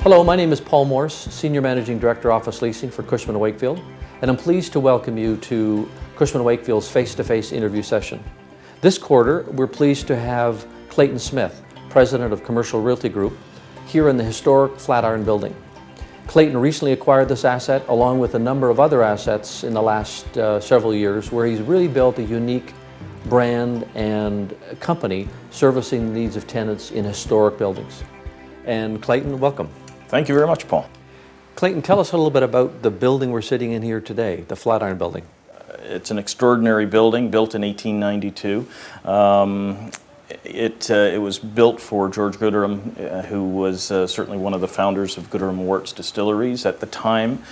Hello, my name is Paul Morse, Senior Managing Director, Office Leasing for Cushman & Wakefield, and I'm pleased to welcome you to Cushman & Wakefield's face-to-face interview session. This quarter, we're pleased to have Clayton Smith, President of Commercial Realty Group, here in the historic Flatiron building. Clayton recently acquired this asset along with a number of other assets in the last several years, where he's really built a unique brand and company servicing the needs of tenants in historic buildings. And Clayton, welcome. Thank you very much, Paul. Clayton, tell us a little bit about the building we're sitting in here today, the Flatiron building. It's an extraordinary building, built in 1892. It was built for George Gooderham, who was certainly one of the founders of Gooderham Worts Distilleries. At the time,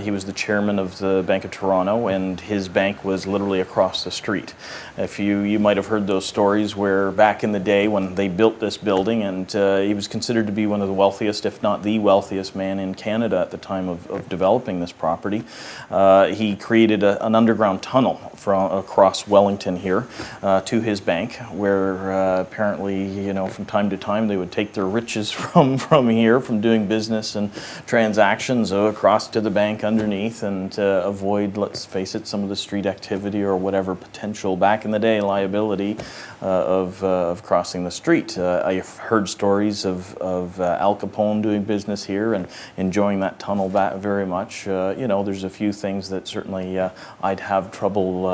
he was the chairman of the Bank of Toronto, and his bank was literally across the street. If you might have heard those stories where back in the day when they built this building, and he was considered to be one of the wealthiest, if not the wealthiest man in Canada at the time of developing this property. He created an underground tunnel from across Wellington here to his bank, where apparently, you know, from time to time they would take their riches from here, from doing business and transactions across to the bank underneath, and avoid, let's face it, some of the street activity or whatever potential back in the day liability of crossing the street. I've heard stories of Al Capone doing business here and enjoying that tunnel back very much. You know, there's a few things that certainly I'd have trouble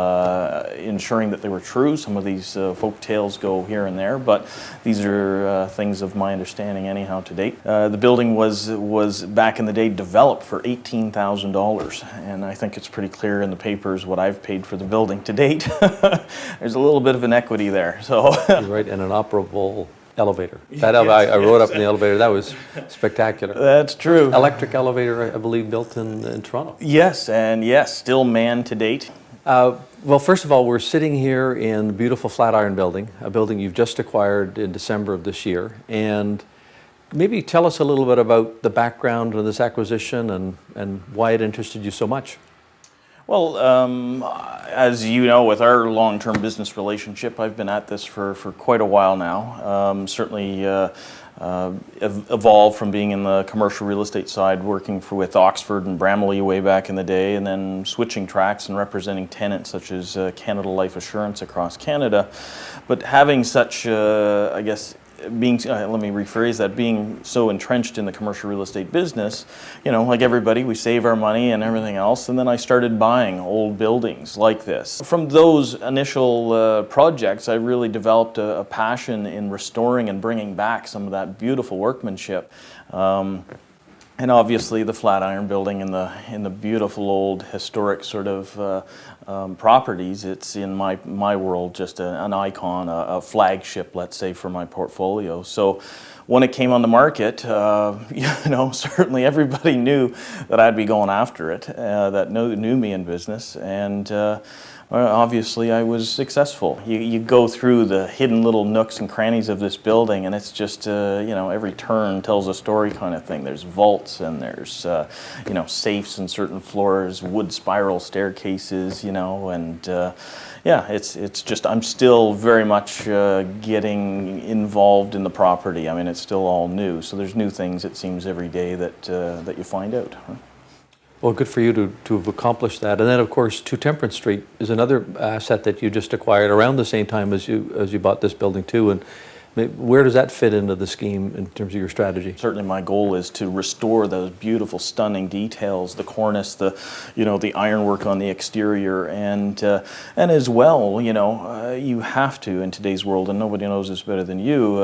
ensuring that they were true. Some of these folk tales go here and there, but these are things of my understanding anyhow to date. The building was back in the day developed for $18,000, and I think it's pretty clear in the papers what I've paid for the building to date. There's a little bit of an equity there. So right, and an operable elevator. I rode up in the elevator. That was spectacular. That's true. Electric elevator, I believe, built in Toronto. Yes, and yes, still manned to date. Well, first of all, we're sitting here in the beautiful Flatiron building, a building you've just acquired in December of this year. And maybe tell us a little bit about the background of this acquisition and why it interested you so much. Well, as you know, with our long-term business relationship, I've been at this for quite a while now. Certainly evolved from being in the commercial real estate side, working with Oxford and Bramley way back in the day, and then switching tracks and representing tenants such as Canada Life Assurance across Canada. But having such, I guess, let me rephrase that, being so entrenched in the commercial real estate business, you know, like everybody, we save our money and everything else, and then I started buying old buildings like this. From those initial projects, I really developed a passion in restoring and bringing back some of that beautiful workmanship. And obviously the Flatiron building in the beautiful old historic sort of properties, it's in my world just an icon, a flagship, let's say, for my portfolio. So when it came on the market, you know, certainly everybody knew that I'd be going after it, that knew me in business, and obviously I was successul. You go through the hidden little nooks and crannies of this building, and it's just, you know, every turn tells a story kind of thing. There's vaults, and there's, you know, safes in certain floors, wood spiral staircases, you know, and yeah, it's just, I'm still very much getting involved in the property. I mean, it's still all new, so there's new things, it seems, every day that you find out. Huh? Well, good for you to have accomplished that. And then, of course, 2 Temperance Street is another asset that you just acquired around the same time as you bought this building too. And where does that fit into the scheme in terms of your strategy? Certainly, my goal is to restore those beautiful, stunning details, the cornice, the ironwork on the exterior, and as well, you know, you have to in today's world, and nobody knows this better than you,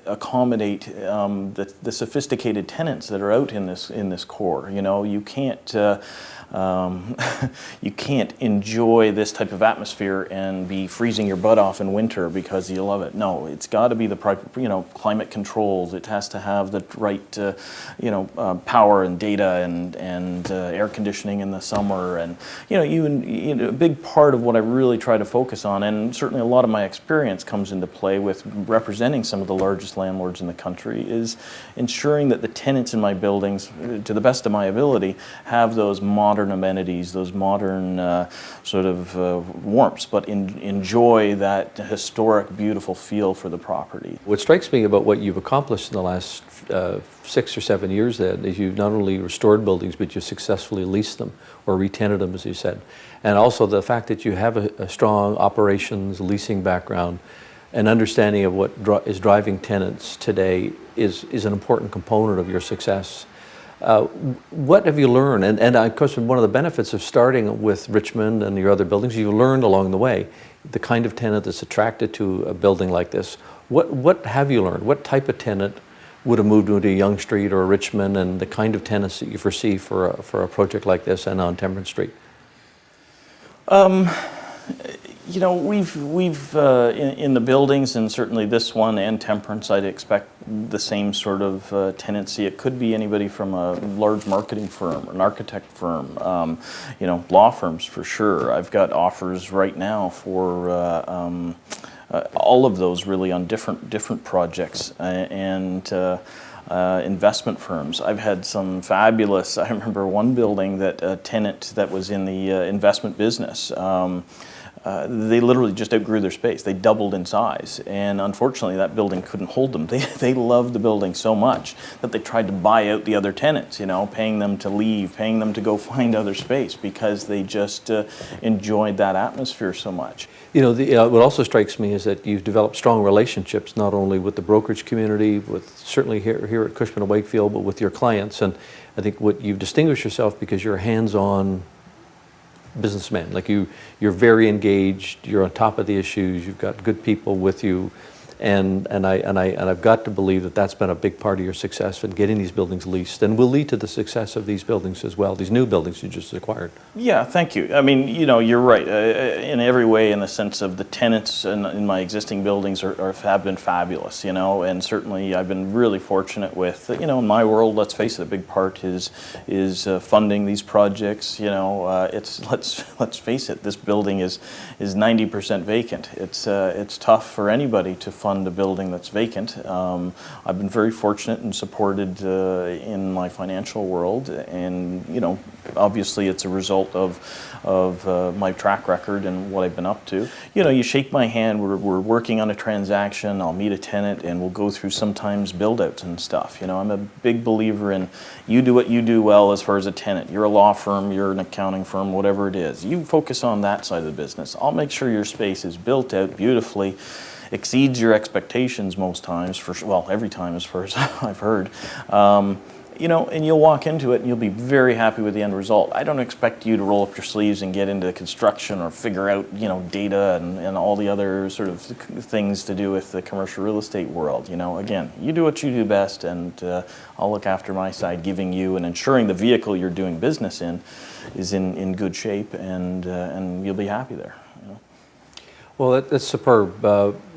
accommodate the sophisticated tenants that are out in this core. You know, you can't. You can't enjoy this type of atmosphere and be freezing your butt off in winter because you love it. No, it's got to be the proper, you know, climate controls. It has to have the right, you know, power and data and air conditioning in the summer. And you know, a big part of what I really try to focus on, and certainly a lot of my experience comes into play with representing some of the largest landlords in the country, is ensuring that the tenants in my buildings, to the best of my ability, have those modern modern amenities, those modern sort of warmths, but enjoy that historic, beautiful feel for the property. What strikes me about what you've accomplished in the last 6 or 7 years then is you've not only restored buildings, but you've successfully leased them or re-tenanted them, as you said. And also the fact that you have a strong operations, leasing background, an understanding of what is driving tenants today is an important component of your success. What have you learned? And of course, one of the benefits of starting with Richmond and your other buildings, you've learned along the way the kind of tenant that's attracted to a building like this. What have you learned? What type of tenant would have moved into a Yonge Street or a Richmond, and the kind of tenants that you foresee for a project like this and on Temperance Street? You know, we've in the buildings, and certainly this one and Temperance, I'd expect the same sort of tenancy. It could be anybody from a large marketing firm, an architect firm, you know, law firms for sure. I've got offers right now for all of those really on different projects and investment firms. I've had some fabulous. I remember one building that a tenant that was in the investment business. They literally just outgrew their space. They doubled in size, and unfortunately that building couldn't hold them. They loved the building so much that they tried to buy out the other tenants, you know, paying them to leave, paying them to go find other space because they just enjoyed that atmosphere so much. You know, what also strikes me is that you've developed strong relationships not only with the brokerage community, with certainly here at Cushman & Wakefield, but with your clients. And I think what you've distinguished yourself because you're hands-on businessman. Like you're very engaged. You're on top of the issues. You've got good people with you, and I've got to believe that that's been a big part of your success in getting these buildings leased, and will lead to the success of these buildings as well. These new buildings you just acquired. Yeah, thank you. I mean, you know, you're right in every way, in the sense of the tenants in my existing buildings have been fabulous. You know, and certainly I've been really fortunate with, you know, in my world. Let's face it, a big part is funding these projects. You know, it's let's face it, this building is 90% vacant. It's tough for anybody to fund a building that's vacant. I've been very fortunate and supported in my financial world, and you know, obviously it's a result of my track record and what I've been up to. You know, you shake my hand, we're working on a transaction, I'll meet a tenant, and we'll go through sometimes build-outs and stuff. You know, I'm a big believer in you do what you do well as far as a tenant. You're a law firm, you're an accounting firm, whatever it is. You focus on that side of the business. I'll make sure your space is built out beautifully, exceeds your expectations most times, well, every time as far as I've heard. You know, and you'll walk into it and you'll be very happy with the end result. I don't expect you to roll up your sleeves and get into construction or figure out, you know, data and all the other sort of things to do with the commercial real estate world. You know, again, you do what you do best, and I'll look after my side, giving you and ensuring the vehicle you're doing business in is in good shape, and you'll be happy there. Well, that's superb.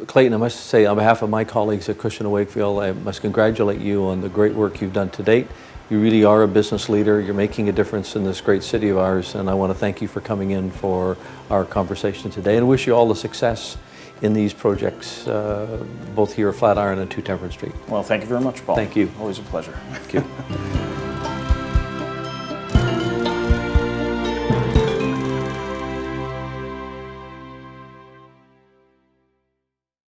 Clayton, I must say, on behalf of my colleagues at Cushman & Wakefield, I must congratulate you on the great work you've done to date. You really are a business leader. You're making a difference in this great city of ours, and I want to thank you for coming in for our conversation today, and wish you all the success in these projects, both here at Flatiron and 2 Temperance Street. Well, thank you very much, Paul. Thank you. Always a pleasure. Thank you.